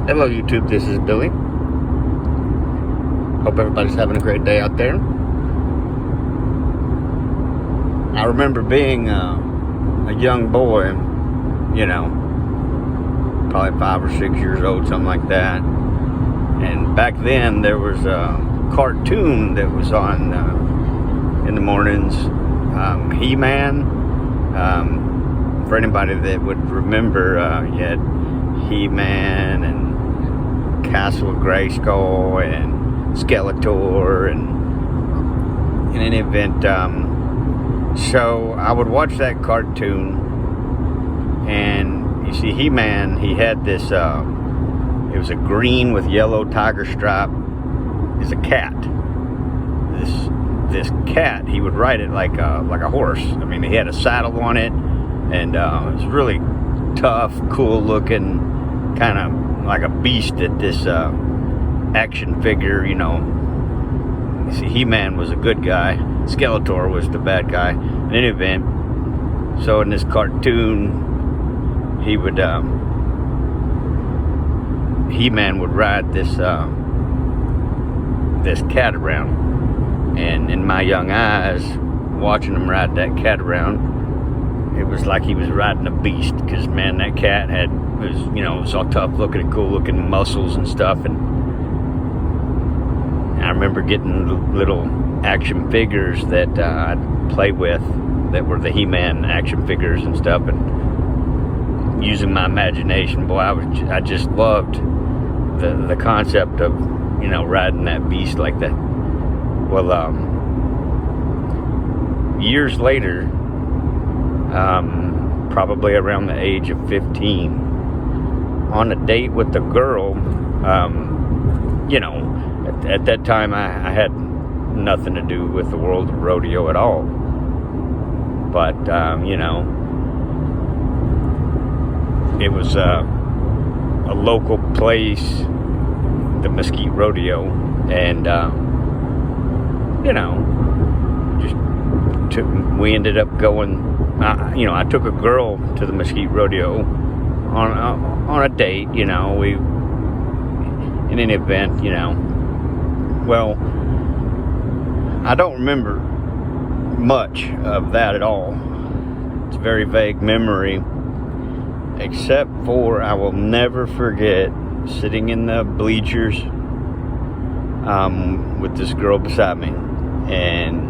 Hello YouTube, this is Billy. Hope everybody's having a great day out there. I remember being a young boy, probably 5 or 6 years old, something like that. And back then there was a cartoon that was on in the mornings, He-Man. For anybody that would remember, you had He-Man and Castle Grayskull and Skeletor, and in any event, so I would watch that cartoon, and you see He-Man, he had this, it was a green with yellow tiger stripe, is a cat. This cat, he would ride it like a horse. I mean, he had a saddle on it, and it was really tough, cool looking, kind of like a beast at this action figure, You see, He-Man was a good guy, Skeletor was the bad guy. In any event, so in this cartoon, he would He-Man would ride this this cat around, and in my young eyes, watching him ride that cat around, it was like he was riding a beast, because man, that cat was it was all tough looking and cool looking, muscles and stuff. And I remember getting little action figures that I'd play with that were the He-Man action figures and stuff, and using my imagination, boy, I just loved the concept of riding that beast like that. Well, years later, probably around the age of 15, on a date with a girl, at that time I had nothing to do with the world of rodeo at all, but it was a local place, the Mesquite Rodeo, and we ended up going. I took a girl to the Mesquite Rodeo on a date. We, in an event, well, I don't remember much of that at all. It's a very vague memory, except for I will never forget sitting in the bleachers with this girl beside me, and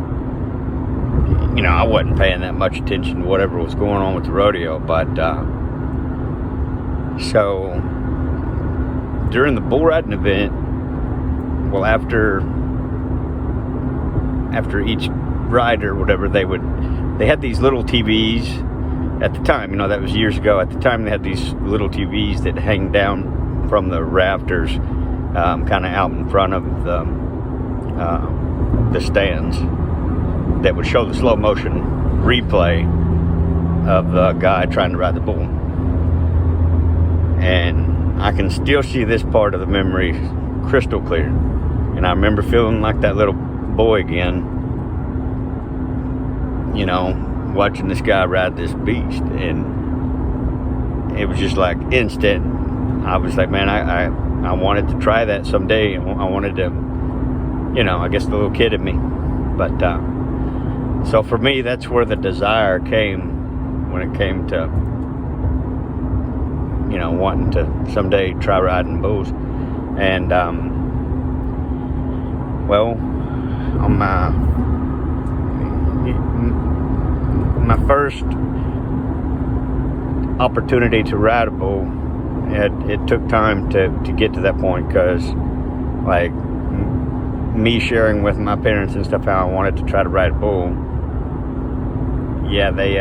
I wasn't paying that much attention to whatever was going on with the rodeo, but so during the bull riding event, well, after each ride or whatever, they had these little TVs at the time, that was years ago. At the time, they had these little TVs that hang down from the rafters, kind of out in front of the stands, that would show the slow motion replay of the guy trying to ride the bull. And I can still see this part of the memory crystal clear. And I remember feeling like that little boy again, watching this guy ride this beast. And it was just like instant. I was like, man, I wanted to try that someday. I wanted to, I guess the little kid in me. But so for me, that's where the desire came, when it came to, wanting to someday try riding bulls. And, well, on my first opportunity to ride a bull, it took time to get to that point, because, like, me sharing with my parents and stuff how I wanted to try to ride a bull, yeah, they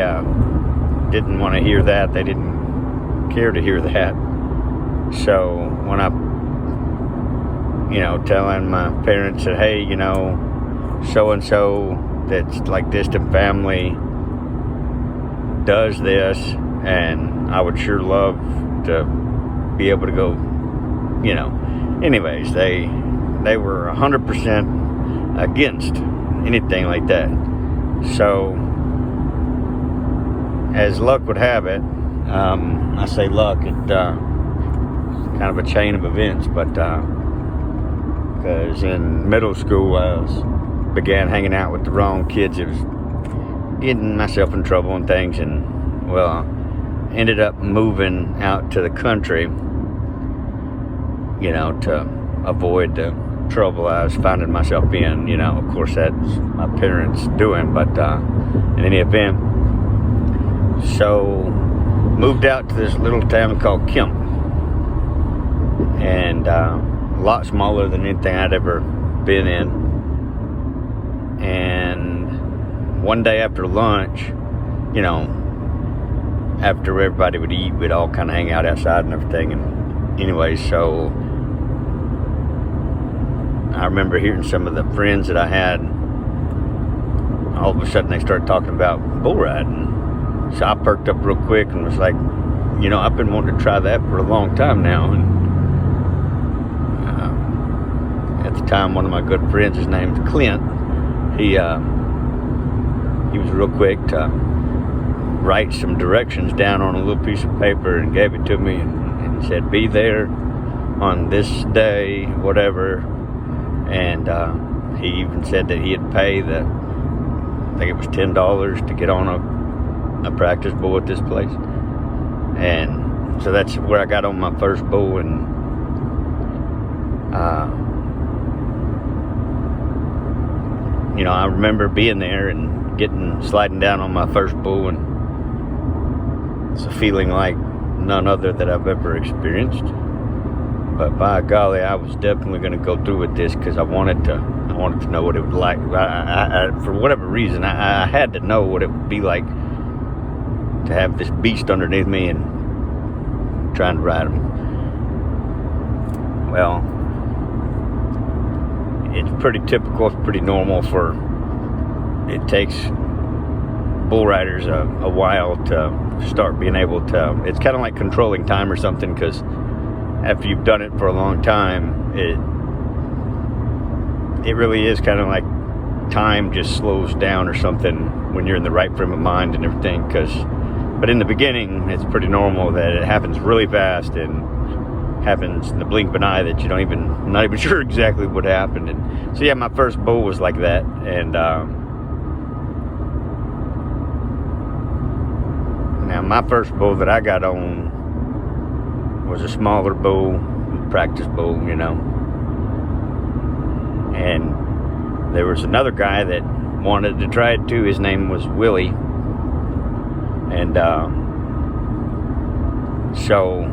didn't want to hear that. They didn't care to hear that. So when I, telling my parents that, hey, so-and-so that's like distant family does this, and I would sure love to be able to go, anyways, they were 100% against anything like that. So as luck would have it, I say luck, kind of a chain of events, but because in middle school I began hanging out with the wrong kids. It was getting myself in trouble and things, and well, ended up moving out to the country, you know, to avoid the trouble I was finding myself in. You know, of course that's my parents doing, but in any event, so moved out to this little town called Kemp, and a lot smaller than anything I'd ever been in. And one day after lunch, you know, after everybody would eat, we'd all kind of hang out outside and everything. And anyway, so I remember hearing some of the friends that I had, all of a sudden they started talking about bull riding. So I perked up real quick and was like, you know, I've been wanting to try that for a long time now. And at the time, one of my good friends, his name's Clint, he was real quick to write some directions down on a little piece of paper and gave it to me and said, be there on this day, whatever. And he even said that he'd pay I think it was $10 to get on a practice bull at this place. And so that's where I got on my first bull. And you know, I remember being there and sliding down on my first bull, and it's a feeling like none other that I've ever experienced. But by golly, I was definitely going to go through with this because I wanted to know what it would like. I for whatever reason, I had to know what it would be like to have this beast underneath me and trying to ride him. Well, it's pretty typical, it's pretty normal it takes bull riders a while to start being able to, it's kind of like controlling time or something, because after you've done it for a long time, it really is kind of like time just slows down or something when you're in the right frame of mind and everything. But in the beginning, it's pretty normal that it happens really fast and happens in the blink of an eye that not even sure exactly what happened. And so yeah, my first bull was like that. And now my first bull that I got on was a smaller bull, practice bull, you know. And there was another guy that wanted to try it too. His name was Willie. And so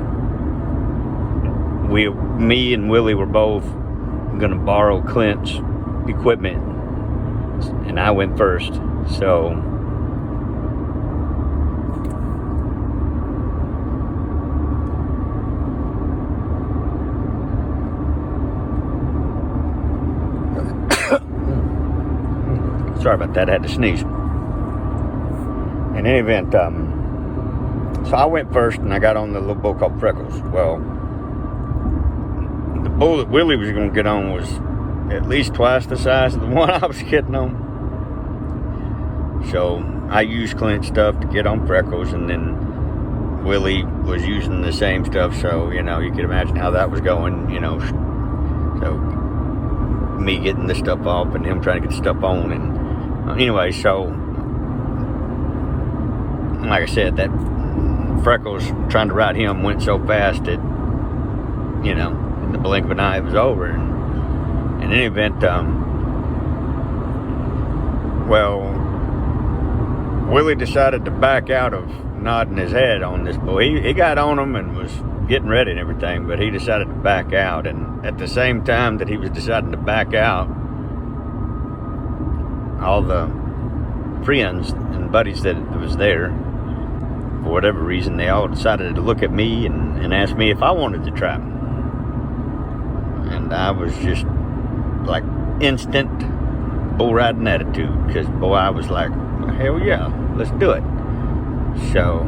me and Willie were both gonna borrow Clint's equipment, and I went first. So sorry about that, I had to sneeze. In any event, so I went first and I got on the little bull called Freckles. Well, the bull that Willie was going to get on was at least twice the size of the one I was getting on. So I used Clint stuff to get on Freckles, and then Willie was using the same stuff. So, you know, you can imagine how that was going, you know. So me getting the stuff off and him trying to get the stuff on. And anyway, so like I said, that Freckles trying to ride him went so fast that, you know, in the blink of an eye it was over. And in any event, well, Willie decided to back out of nodding his head on this bull. He got on him and was getting ready and everything, but he decided to back out. And at the same time that he was deciding to back out, all the friends and buddies that was there, for whatever reason, they all decided to look at me and ask me if I wanted to try. And I was just like instant bull riding attitude, because boy, I was like, hell yeah, let's do it. So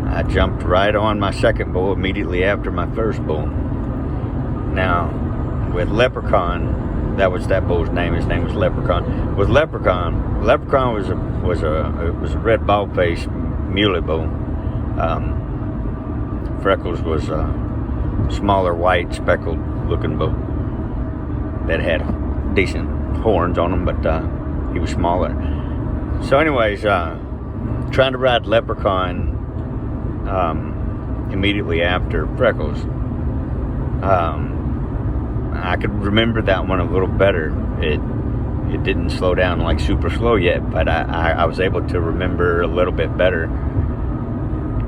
I jumped right on my second bull immediately after my first bull. Now with Leprechaun, that was that bull's name. His name was Leprechaun. With Leprechaun was a red bald-faced muley bull. Freckles was smaller white speckled looking bull that had decent horns on him, but he was smaller. So anyways, trying to ride Leprechaun immediately after Freckles. I could remember that one a little better. It didn't slow down like super slow yet, but I was able to remember a little bit better.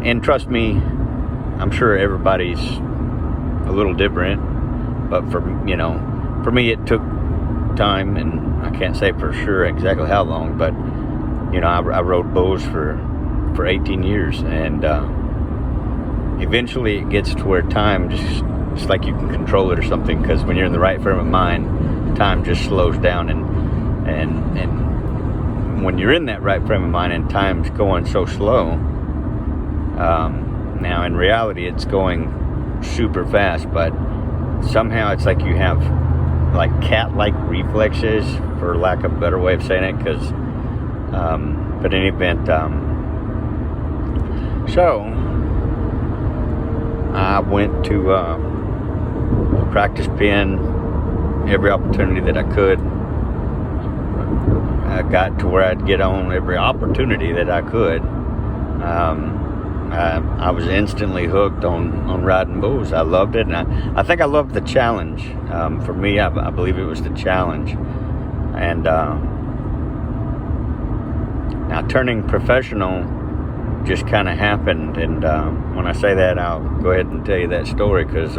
And trust me, I'm sure everybody's a little different, but for me it took time, and I can't say for sure exactly how long, but I rode bulls for 18 years, and eventually it gets to where time just like you can control it or something, because when you're in the right frame of mind, time just slows down, and when you're in that right frame of mind and time's going so slow, now in reality it's going super fast, but somehow it's like you have like cat-like reflexes, for lack of a better way of saying it, because but in any event, so I went to the practice pen every opportunity that I could. I got to where I'd get on every opportunity that I could. I was instantly hooked on riding bulls. I loved it, and I think I loved the challenge. For me, I believe it was the challenge. And now turning professional just kind of happened, and when I say that, I'll go ahead and tell you that story, because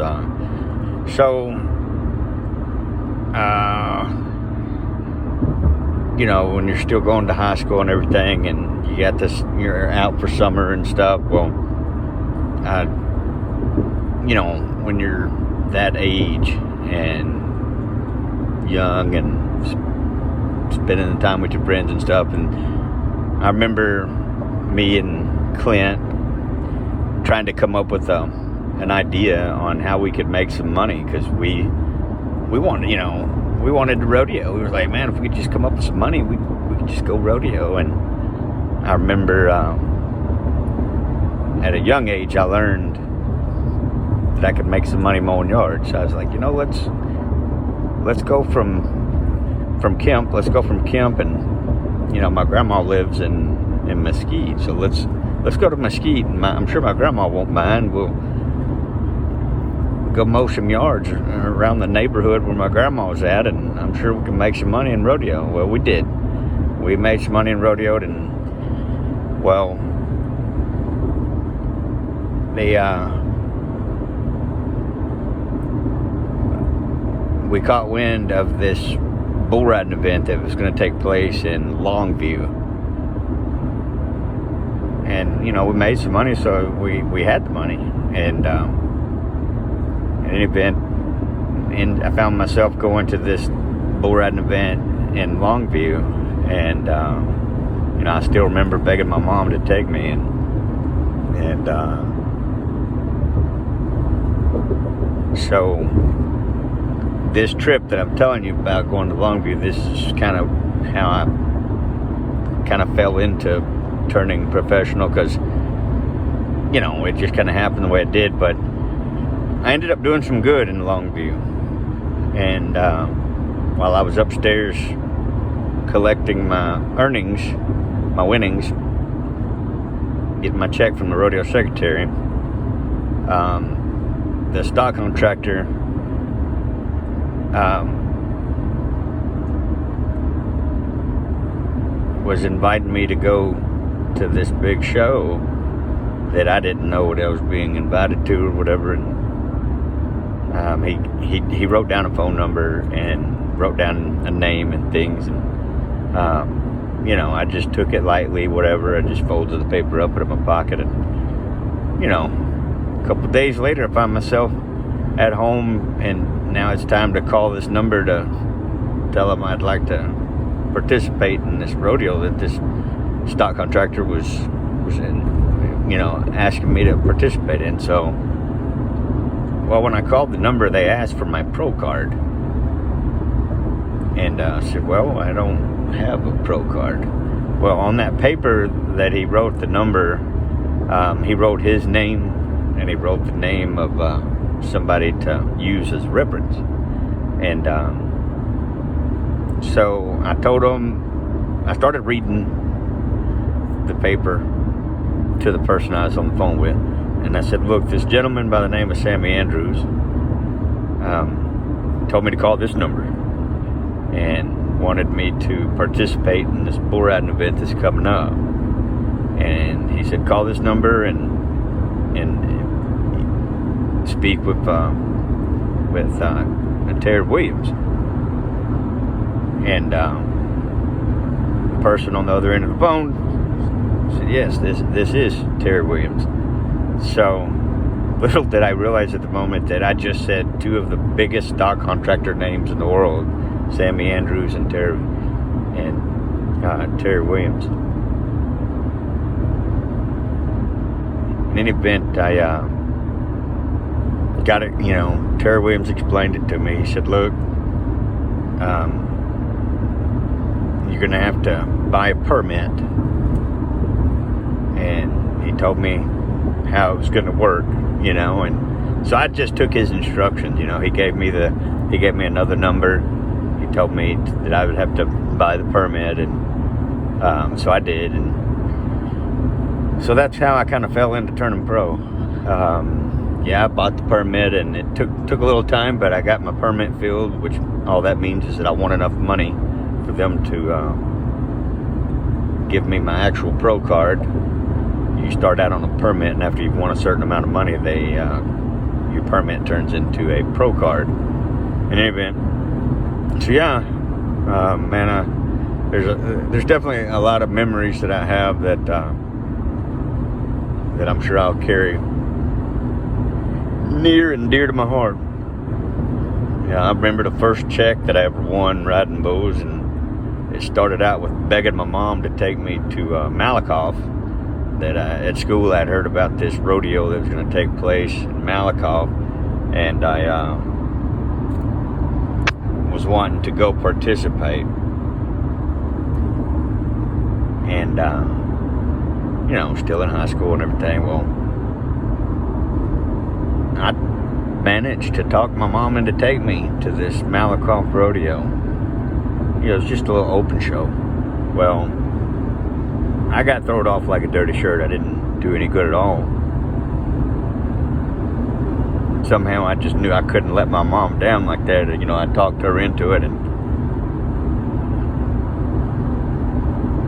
when you're still going to high school and everything, and you got this, you're out for summer and stuff, well, when you're that age and young and spending the time with your friends and stuff, and I remember me and Clint trying to come up with an idea on how we could make some money, because we wanted to rodeo. We were like, man, if we could just come up with some money, we could just go rodeo. And I remember at a young age, I learned that I could make some money mowing yards. So I was like, let's go from Kemp. Let's go from Kemp, and my grandma lives in Mesquite, so let's go to Mesquite, and I'm sure my grandma won't mind. We'll go mow some yards around the neighborhood where my grandma was at, and I'm sure we can make some money in rodeo. Well, we did. We made some money in rodeo, and well, we caught wind of this bull riding event that was going to take place in Longview, and we made some money, so we had the money, and in any event, and I found myself going to this bull riding event in Longview, and I still remember begging my mom to take me, and so this trip that I'm telling you about, going to Longview, this is kind of how I kind of fell into turning professional, because it just kind of happened the way it did. But I ended up doing some good in Longview, and while I was upstairs collecting my earnings, my winnings, getting my check from the rodeo secretary, the stock contractor was inviting me to go to this big show that I didn't know what I was being invited to or whatever. And he wrote down a phone number and wrote down a name and things, and I just took it lightly, whatever. I just folded the paper up, put it in my pocket, and a couple of days later, I found myself at home, and now it's time to call this number to tell them I'd like to participate in this rodeo that this stock contractor was in, asking me to participate in. So, well, when I called the number, they asked for my pro card, and I said, well, I don't have a pro card. Well, on that paper that he wrote the number, he wrote his name, and he wrote the name of somebody to use as reference. And so I told him, I started reading the paper to the person I was on the phone with, and I said, look, this gentleman by the name of Sammy Andrews told me to call this number and wanted me to participate in this bull riding event that's coming up. And he said, call this number and speak with Terry Williams. And the person on the other end of the phone said, yes, this is Terry Williams. So little did I realize at the moment that I just said two of the biggest stock contractor names in the world, Sammy Andrews and Terry Williams. In any event, I got it, Terry Williams explained it to me. He said, look, you're going to have to buy a permit. And he told me how it was going to work, and so I just took his instructions. He gave me another number. He told me that I would have to buy the permit, and so I did, and so that's how I kind of fell into turning pro. I bought the permit, and it took a little time, but I got my permit filled, which all that means is that I want enough money for them to give me my actual pro card. You start out on a permit, and after you've won a certain amount of money, your permit turns into a pro card. In any event, so there's definitely a lot of memories that I have that I'm sure I'll carry near and dear to my heart. I remember the first check that I ever won riding bulls, and it started out with begging my mom to take me to Malakoff. That at school I'd heard about this rodeo that was going to take place in Malakoff, and I was wanting to go participate. And still in high school and everything. Well, I managed to talk my mom into taking me to this Malakoff rodeo. It was just a little open show. Well, I got thrown off like a dirty shirt. I didn't do any good at all. Somehow I just knew I couldn't let my mom down like that. I talked her into it, and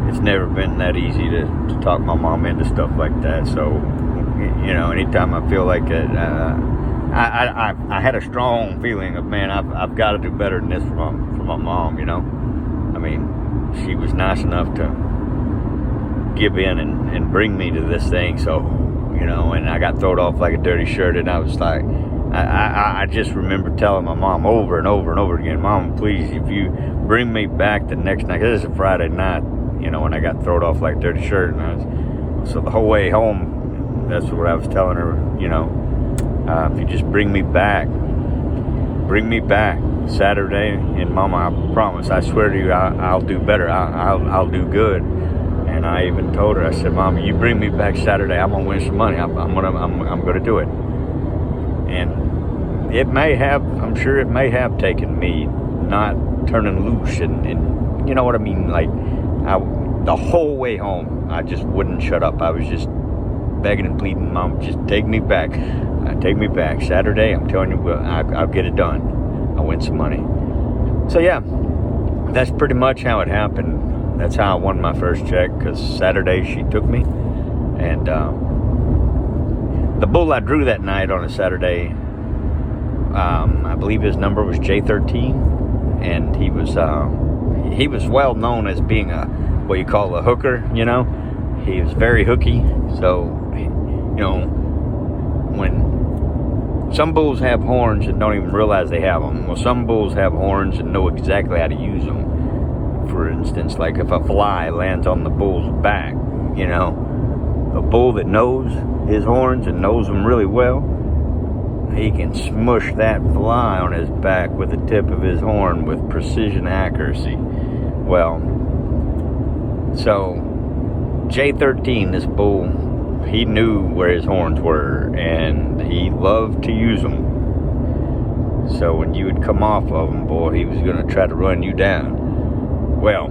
it's never been that easy to talk my mom into stuff like that. So, anytime I feel like it, I had a strong feeling of, man, I've got to do better than this for my mom. She was nice enough to give in and bring me to this thing. So, and I got thrown off like a dirty shirt, and I was like, I just remember telling my mom over and over and over again, Mom, please, if you bring me back the next night, 'cause this is a Friday night, when I got thrown off like a dirty shirt, and so the whole way home, that's what I was telling her, if you just bring me back Saturday, and Mama, I promise, I swear to you, I'll do better. I'll do good. And I even told her, I said, Mama, you bring me back Saturday, I'm gonna win some money. I'm gonna do it. And I'm sure it may have taken me not turning loose, and you know what I mean, like the whole way home, I just wouldn't shut up. I was just begging and pleading, Mom, just take me back. Take me back. Saturday, I'm telling you, I'll get it done. I'll win some money. So that's pretty much how it happened. That's how I won my first check, because Saturday she took me. And the bull I drew that night on a Saturday, I believe his number was J13, and he was well known as being what you call a hooker. He was very hooky. So when some bulls have horns and don't even realize they have them. Well, some bulls have horns and know exactly how to use them. For instance, like if a fly lands on the bull's back, a bull that knows his horns and knows them really well, he can smush that fly on his back with the tip of his horn with precision accuracy. Well, so J13, this bull, he knew where his horns were, and he loved to use them. So when you would come off of him, boy, he was going to try to run you down. Well,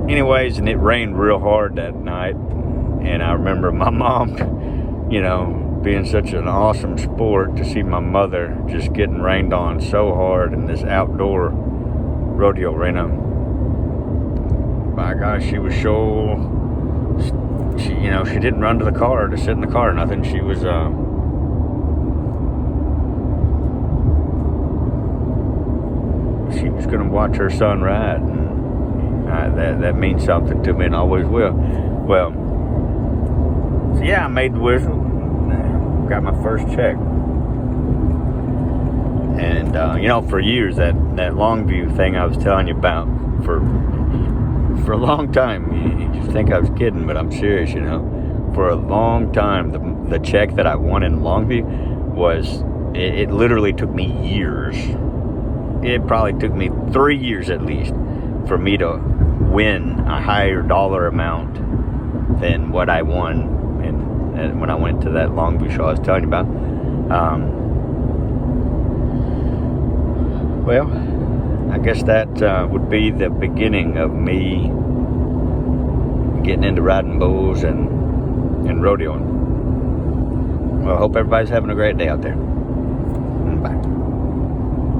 anyways, and it rained real hard that night. And I remember my mom, you know, being such an awesome sport to see my mother just getting rained on so hard in this outdoor rodeo arena. My gosh, she was so, she didn't run to the car to sit in the car or nothing. She was, going to watch her son ride, and that means something to me and always will. Well, so yeah, I made the whistle, got my first check, and for years that Longview thing I was telling you about for a long time, you just think I was kidding, but I'm serious. For a long time, the check that I won in Longview was, it literally took me years. It probably took me 3 years at least for me to win a higher dollar amount than what I won and when I went to that Longview show I was telling you about. Well, I guess that would be the beginning of me getting into riding bulls and rodeoing. Well, I hope everybody's having a great day out there. Bye.